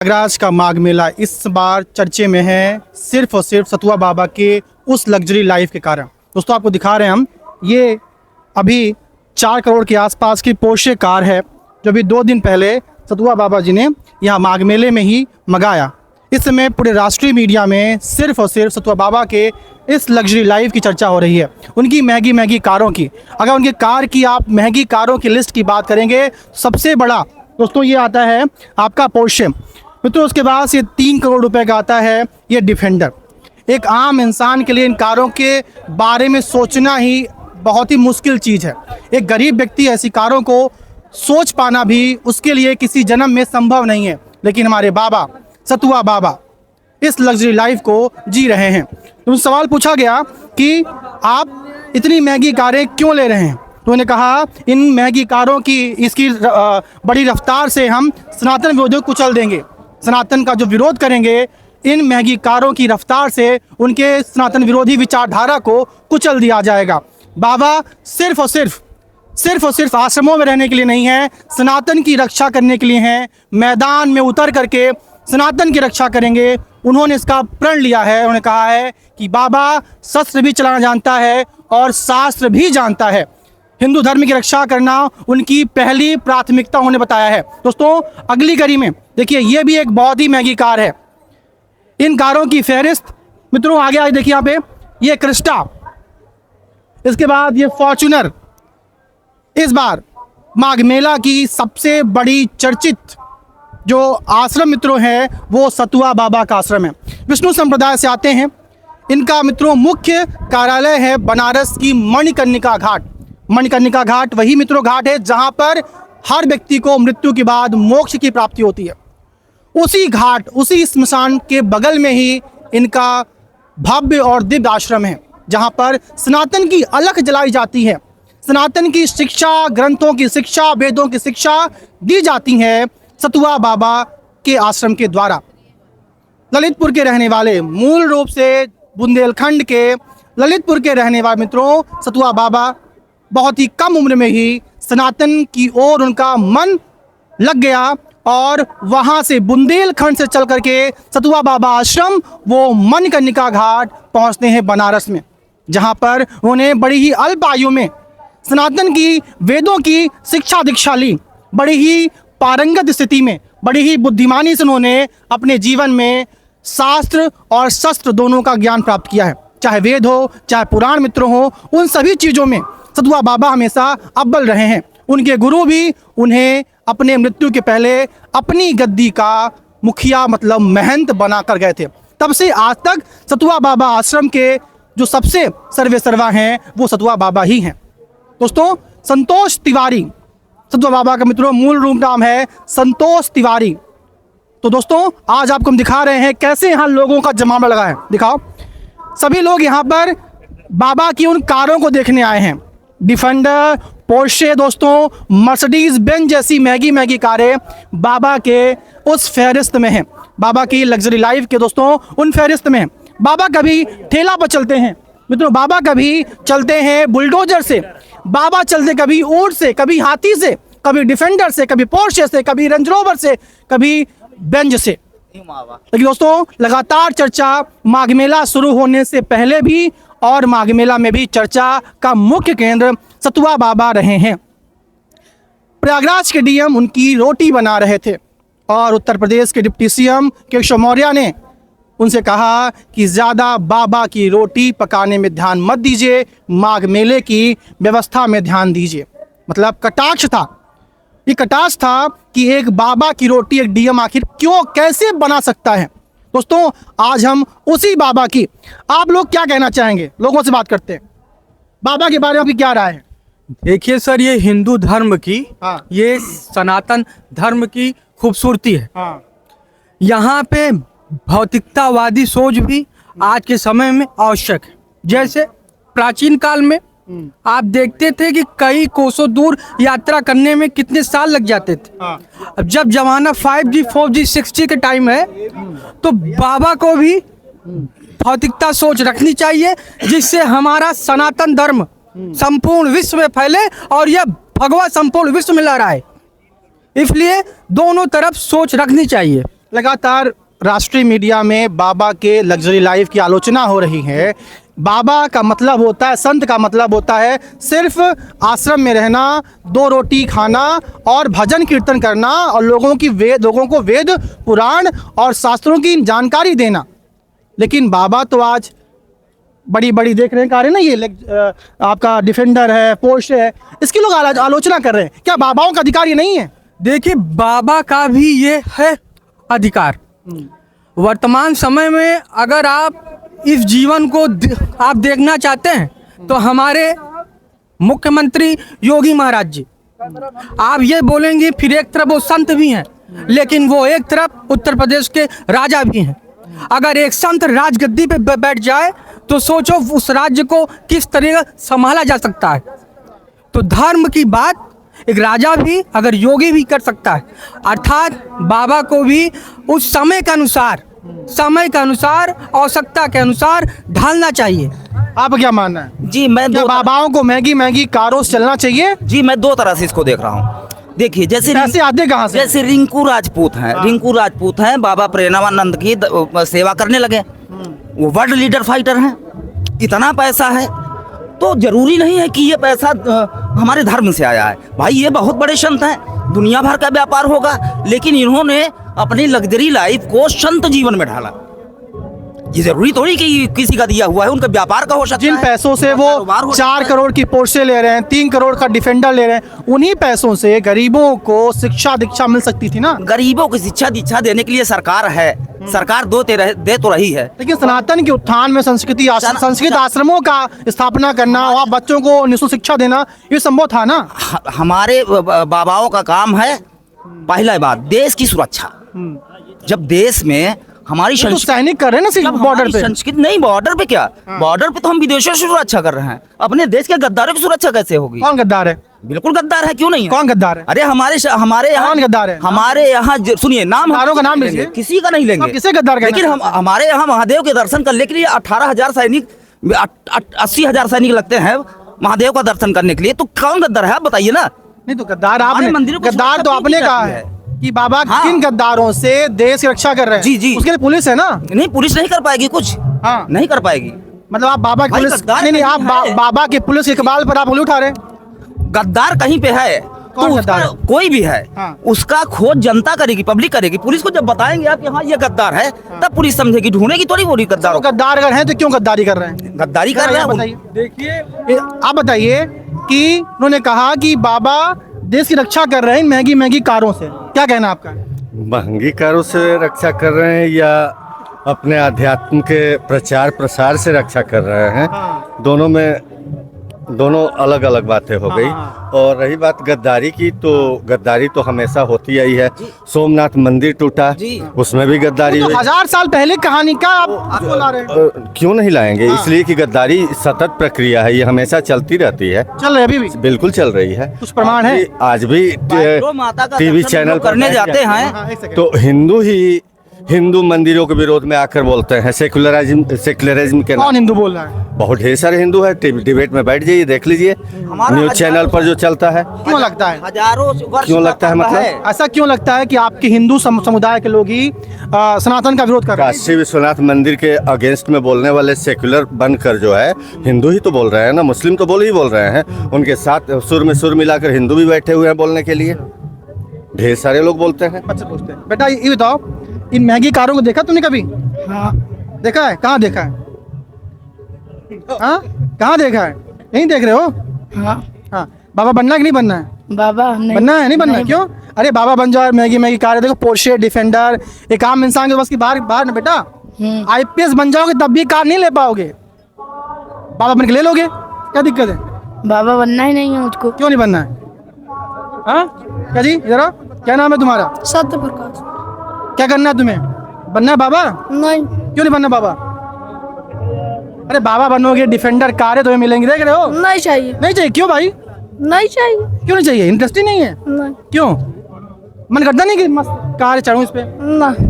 प्रयागराज का माघ मेला इस बार चर्चे में है सिर्फ और सिर्फ सतुआ बाबा के उस लग्जरी लाइफ के कारण। दोस्तों आपको दिखा रहे हैं हम, ये अभी 4 करोड़ के आसपास की पोर्शे कार है जो अभी 2 दिन पहले सतुआ बाबा जी ने यहाँ माघ मेले में ही मंगाया। इस समय पूरे राष्ट्रीय मीडिया में सिर्फ और सिर्फ सतुआ बाबा के इस लग्जरी लाइफ की चर्चा हो रही है, उनकी महंगी महंगी कारों की। अगर उनकी कार की आप महंगी कारों की लिस्ट की बात करेंगे, सबसे बड़ा दोस्तों ये आता है आपका पोर्शे मित्रों। उसके बाद ये 3 करोड़ रुपए का आता है ये डिफेंडर। एक आम इंसान के लिए इन कारों के बारे में सोचना ही बहुत ही मुश्किल चीज़ है। एक गरीब व्यक्ति ऐसी कारों को सोच पाना भी उसके लिए किसी जन्म में संभव नहीं है, लेकिन हमारे बाबा सतुआ बाबा इस लग्जरी लाइफ को जी रहे हैं। तो सवाल पूछा गया कि आप इतनी महंगी कारें क्यों ले रहे हैं, तो उन्होंने कहा इन महंगी कारों की इसकी बड़ी रफ्तार से हम सनातन विरोधियों को कुचल देंगे। सनातन का जो विरोध करेंगे इन महंगी कारों की रफ्तार से उनके सनातन विरोधी विचारधारा को कुचल दिया जाएगा। बाबा सिर्फ और सिर्फ आश्रमों में रहने के लिए नहीं है, सनातन की रक्षा करने के लिए हैं। मैदान में उतर करके सनातन की रक्षा करेंगे। उन्होंने इसका प्रण लिया है। उन्होंने कहा है कि बाबा शस्त्र भी चलाना जानता है और शास्त्र भी जानता है। हिंदू धर्म की रक्षा करना उनकी पहली प्राथमिकता उन्होंने बताया है। दोस्तों अगली कड़ी में देखिए, ये भी एक बहुत ही महंगी कार है। इन कारों की फहरिस्त मित्रों आगे देखिए, यहाँ पे ये क्रिस्टा, इसके बाद ये फॉर्च्यूनर। इस बार माघ मेला की सबसे बड़ी चर्चित जो आश्रम मित्रों है वो सतुआ बाबा का आश्रम है। विष्णु संप्रदाय से आते हैं। इनका मित्रों मुख्य कार्यालय है बनारस की मणिकर्णिका घाट। मणिकर्णिका घाट वही मित्रों घाट है जहां पर हर व्यक्ति को मृत्यु के बाद मोक्ष की प्राप्ति होती है। उसी घाट, उसी स्मशान के बगल में ही इनका भव्य और दिव्य आश्रम है जहां पर सनातन की अलख जलाई जाती है। सनातन की शिक्षा, ग्रंथों की शिक्षा, वेदों की शिक्षा दी जाती है सतुआ बाबा के आश्रम के द्वारा। ललितपुर के रहने वाले, मूल रूप से बुंदेलखंड के ललितपुर के रहने वाले मित्रों सतुआ बाबा बहुत ही कम उम्र में ही सनातन की ओर उनका मन लग गया और वहां से बुंदेलखंड से चल करके सतुआ बाबा आश्रम वो मणिकर्णिका घाट पहुंचते हैं बनारस में, जहां पर उन्हें बड़ी ही अल्प आयु में सनातन की वेदों की शिक्षा दीक्षा ली। बड़ी ही पारंगत स्थिति में, बड़ी ही बुद्धिमानी से उन्होंने अपने जीवन में शास्त्र और शस्त्र दोनों का ज्ञान प्राप्त किया है। चाहे वेद हो, चाहे पुराण मित्रों हो, उन सभी चीज़ों में सतुआ बाबा हमेशा अव्वल रहे हैं। उनके गुरु भी उन्हें अपने मृत्यु के पहले अपनी गद्दी का मुखिया मतलब महंत बना कर गए थे। तब से आज तक सतुआ बाबा आश्रम के जो सबसे सर्वे सर्वा हैं वो सतुआ बाबा ही हैं। दोस्तों संतोष तिवारी सतुआ बाबा का मित्रों मूल रूप नाम है संतोष तिवारी। तो दोस्तों आज आपको हम दिखा रहे हैं कैसे यहाँ लोगों का जमावड़ा लगा है। दिखाओ, सभी लोग यहाँ पर बाबा की उन कारों को देखने आए हैं। डिफेंडर, पोर्शे, दोस्तों मर्सिडीज बेंज जैसी महंगी महंगी कारें बाबा के उस फहरिस्त में हैं। बाबा की लग्जरी लाइफ के दोस्तों उन फहरिस्त में हैं। बाबा कभी ठेला पर चलते हैं मित्रों, बाबा कभी चलते हैं बुलडोजर से, बाबा चलते कभी ऊंट से, कभी हाथी से, कभी डिफेंडर से, कभी पोर्शे से, कभी रेंज रोवर से, कभी बेंज से। लेकिन दोस्तों लगातार चर्चा माघ मेला शुरू होने से पहले भी और माघ मेला में भी चर्चा का मुख्य केंद्र सतुआ बाबा रहे हैं। प्रयागराज के डीएम उनकी रोटी बना रहे थे और उत्तर प्रदेश के डिप्टी सीएम केशव मौर्य ने उनसे कहा कि ज़्यादा बाबा की रोटी पकाने में ध्यान मत दीजिए, माघ मेले की व्यवस्था में ध्यान दीजिए। मतलब कटाक्ष था, ये कटाक्ष था कि एक बाबा की रोटी एक डीएम आखिर क्यों कैसे बना सकता है। दोस्तों आज हम उसी बाबा की, आप लोग क्या कहना चाहेंगे, लोगों से बात करते हैं, बाबा के बारे में आपकी क्या राय है? देखिए सर, ये हिंदू धर्म की, ये सनातन धर्म की खूबसूरती है। यहाँ पे भौतिकतावादी सोच भी आज के समय में आवश्यक है। जैसे प्राचीन काल में आप देखते थे कि कई कोसों दूर यात्रा करने में कितने साल लग जाते थे। अब जब जमाना 5G, 4G, 6G के टाइम है तो बाबा को भी भौतिकता सोच रखनी चाहिए जिससे हमारा सनातन धर्म संपूर्ण विश्व में फैले और यह भगवा संपूर्ण विश्व में लहराए। इसलिए दोनों तरफ सोच रखनी चाहिए। लगातार राष्ट्रीय मीडिया में बाबा के लग्जरी लाइफ की आलोचना हो रही है। बाबा का मतलब होता है, संत का मतलब होता है सिर्फ आश्रम में रहना, 2 रोटी खाना और भजन कीर्तन करना और लोगों को वेद पुराण और शास्त्रों की जानकारी देना। लेकिन बाबा तो आज बड़ी बड़ी देख रहे हैं कारें ना, ये आपका डिफेंडर है, पोर्शे है, इसकी लोग आलोचना कर रहे हैं। क्या बाबाओं का अधिकार ये नहीं है? देखिए, बाबा का भी ये है अधिकार। वर्तमान समय में अगर आप इस जीवन को आप देखना चाहते हैं तो हमारे मुख्यमंत्री योगी महाराज जी, आप ये बोलेंगे फिर एक तरफ वो संत भी हैं, लेकिन वो एक तरफ उत्तर प्रदेश के राजा भी हैं। अगर एक संत राजगद्दी पे बैठ जाए तो सोचो उस राज्य को किस तरह संभाला जा सकता है। तो धर्म की बात एक राजा भी, अगर योगी भी कर सकता है, अर्थात बाबा को भी उस समय के अनुसार आवश्यकता के अनुसार ढालना चाहिए। आप क्या मानना है? जी मैं क्या बाबाओं को महंगी कारों से चलना चाहिए? जी मैं 2 तरह से इसको देख रहा हूँ। देखिए, जैसे पैसे आते कहाँ से? जैसे रिंकू राजपूत हैं, बाबा प्रेमानंद की सेवा करने लगे, वो वर्ल्ड लीडर फाइटर हैं, इतना पैसा है, तो जरूरी नहीं है कि ये पैसा हमारे धर्म से आया है। भाई ये बहुत बड़े संत हैं, दुनिया भर का व्यापार होगा, लेकिन इन्होंने अपनी लग्जरी लाइफ को संत जीवन में ढाला। ये जरूरी थोड़ी कि किसी का दिया हुआ है, उनका व्यापार का हो सकता है। जिन पैसों से वो 4 करोड़ की पोर्शे ले रहे हैं, 3 करोड़ का डिफेंडर ले रहे हैं, उन्हीं पैसों से गरीबों को शिक्षा दीक्षा मिल सकती थी ना। गरीबों को शिक्षा दीक्षा देने के लिए सरकार है, सरकार दे तो रही है। लेकिन सनातन के उत्थान में संस्कृत आश्रमों का स्थापना करना, वहाँ बच्चों को निःशुल्क शिक्षा देना, ये संभव था ना। हमारे बाबाओं का काम है, पहला बात देश की सुरक्षा। जब देश में हमारी तो सैनिक कर रहे हैं ना सिर्फ बॉर्डर पे। संस्कृति नहीं, बॉर्डर पे क्या, बॉर्डर पे तो हम विदेशों से सुरक्षा कर रहे हैं, अपने देश के गद्दारों की सुरक्षा कैसे होगी? कौन गद्दार है? बिल्कुल गद्दार है, क्यों नहीं है? कौन गद्दार है? अरे हमारे यहाँ कौन गद्दार है? हमारे यहाँ सुनिए, नाम गद्दारों का नाम लेंगे, लीजिए। किसी का नहीं लेंगे, आप किसे गद्दार कहना लेकिन हमारे यहाँ महादेव के दर्शन करने के लिए 18,000 सैनिक, 80,000 सैनिक लगते हैं महादेव का दर्शन करने के लिए। तो कौन गद्दार है आप बताइए ना। नहीं तो गद्दार आपने, मंदिरों को गद्दार तो आपने कहा है कि बाबा किन गद्दारों से देश की रक्षा कर रहे हैं। जी उसके लिए पुलिस है ना। नहीं, पुलिस नहीं कर पाएगी कुछ, नहीं कर पाएगी। मतलब आप बाबा की पुलिस नहीं, आप बाबा के पुलिस के इकबाल पर आप उंगली उठा रहे हैं। गद्दार कहीं पे है तो गद्दार है? कोई भी है, उसका खोज जनता करेगी, पब्लिक करेगी। पुलिस को जब बताएंगे आप कि हाँ ये गद्दार है, तब पुलिस समझेगी, ढूंढेगी थोड़ी बोली गद्दार। गद्दार अगर हैं तो क्यों गद्दारी कर रहे हैं? गद्दारी कर रहे हैं। बताइए, देखिए आप बताइए कि उन्होंने कहा कि बाबा देश की रक्षा कर रहे हैं महंगी कारों से, क्या कहना आपका? महंगी कारों से रक्षा कर रहे हैं या अपने अध्यात्म के प्रचार प्रसार से रक्षा कर रहे हैं? दोनों अलग अलग बातें हो गई। और रही बात गद्दारी की, तो गद्दारी तो हमेशा होती आई है। सोमनाथ मंदिर टूटा, उसमें भी गद्दारी हुई। 1000 साल पहले कहानी का आप क्यों ला रहे हैं? क्यों नहीं लाएंगे? इसलिए कि गद्दारी सतत प्रक्रिया है, ये हमेशा चलती रहती है। चल रही अभी भी? बिल्कुल चल रही है। कुछ प्रमाण है? आज भी टीवी चैनल पर करने जाते हैं तो हिंदू मंदिरों के विरोध में आकर बोलते हैं सेकुलरिज्म के नाम। कौन हिंदू बोल रहा है? बहुत ढेर सारे हिंदू है, डिबेट में बैठ जाइए, देख लीजिए, न्यूज चैनल पर जो चलता है। क्यों लगता है? हजारों वर्ष क्यों लगता है? मतलब ऐसा क्यों लगता है कि आपके हिंदू समुदाय के लोग ही सनातन का विरोध कर रहे हैं? काशी विश्वनाथ मंदिर के अगेंस्ट में बोलने वाले सेक्युलर बनकर जो है हिंदू ही तो बोल रहे हैं ना, मुस्लिम तो बोल रहे हैं। उनके साथ सुर में सुर मिलाकर हिंदू भी बैठे हुए हैं बोलने के लिए, ढेर सारे लोग बोलते हैं। बच्चे पूछते हैं, बेटा ये बताओ, इन महंगी कारों को देखा तूने कभी? हाँ। देखा है? कहाँ देखा है? हाँ, कहाँ देखा है? नहीं देख रहे हो? हाँ। बाबा बनना है कि नहीं बनना है? बाबा नहीं बनना है, नहीं बनना है? क्यों? अरे बाबा बन जाओ, महंगी कारें देखो, पोर्शे, डिफेंडर, एक आम इंसान के बस की बाहर ना बेटा। IPS बन जाओगे तब भी कार नहीं ले पाओगे, बाबा बन के ले लोगे, क्या दिक्कत है? बाबा बनना ही नहीं है मुझको। क्यों नहीं बनना है? हाँ क्या जी, इधर आओ, क्या नाम है तुम्हारा? सत्य प्रकाश। क्या करना है तुम्हें? बनना है बाबा? नहीं। क्यों नहीं बनना बाबा? अरे बाबा बनोगे, डिफेंडर कारें तुम्हें मिलेंगी, देख रहे हो? नहीं चाहिए। नहीं चाहिए? क्यों भाई? नहीं चाहिए। क्यों नहीं चाहिए? इंटरेस्ट ही नहीं है? नहीं। क्यों? मन करता नहीं कि मस्त कार चढ़ूं इस पे? नहीं।